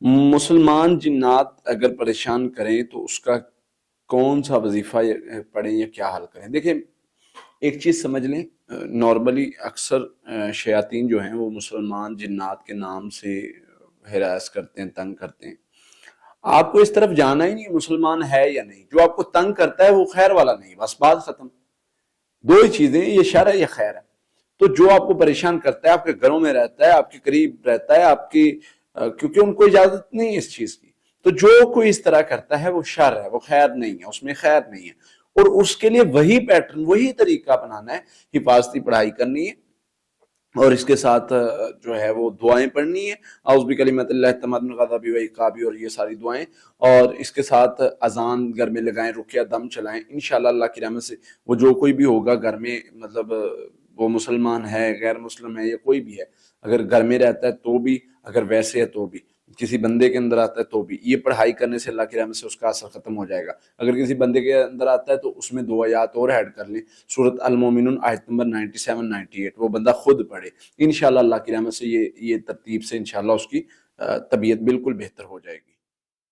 مسلمان جنات اگر پریشان کریں تو اس کا کون سا وظیفہ پڑھیں یا کیا حل کریں؟ دیکھیں ایک چیز سمجھ لیں، نارملی اکثر شیاطین جو ہیں وہ مسلمان جنات کے نام سے ہراس کرتے ہیں، تنگ کرتے ہیں۔ آپ کو اس طرف جانا ہی نہیں مسلمان ہے یا نہیں، جو آپ کو تنگ کرتا ہے وہ خیر والا نہیں، بس بات ختم۔ دو ہی چیزیں، یہ شر ہے یا خیر ہے۔ تو جو آپ کو پریشان کرتا ہے، آپ کے گھروں میں رہتا ہے، آپ کے قریب رہتا ہے، آپ کی کیونکہ ان کو اجازت نہیں ہے اس چیز کی، تو جو کوئی اس طرح کرتا ہے وہ شر ہے، وہ خیر نہیں ہے، اس میں خیر نہیں ہے۔ اور اس کے لیے وہی پیٹرن، وہی طریقہ بنانا ہے، حفاظتی پڑھائی کرنی ہے، اور اس کے ساتھ جو ہے وہ دعائیں پڑھنی ہے، اعوذ بکلمات اللہ التامات من غضب و عقاب، اور یہ ساری دعائیں، اور اس کے ساتھ اذان گھر میں لگائیں، رقیہ دم چلائیں، انشاءاللہ اللہ کی رحمت سے وہ جو کوئی بھی ہوگا گھر میں، مطلب وہ مسلمان ہے، غیر مسلم ہے، یا کوئی بھی ہے، اگر گھر میں رہتا ہے تو بھی، اگر ویسے ہے تو بھی، کسی بندے کے اندر آتا ہے تو بھی، یہ پڑھائی کرنے سے اللہ کی رحمت سے اس کا اثر ختم ہو جائے گا۔ اگر کسی بندے کے اندر آتا ہے تو اس میں دو آیات اور ایڈ کر لیں، سورۃ المومنون آیت نمبر 97 98، وہ بندہ خود پڑھے، انشاءاللہ اللہ کی رحمت سے یہ ترتیب سے انشاءاللہ اس کی طبیعت بالکل بہتر ہو جائے گی۔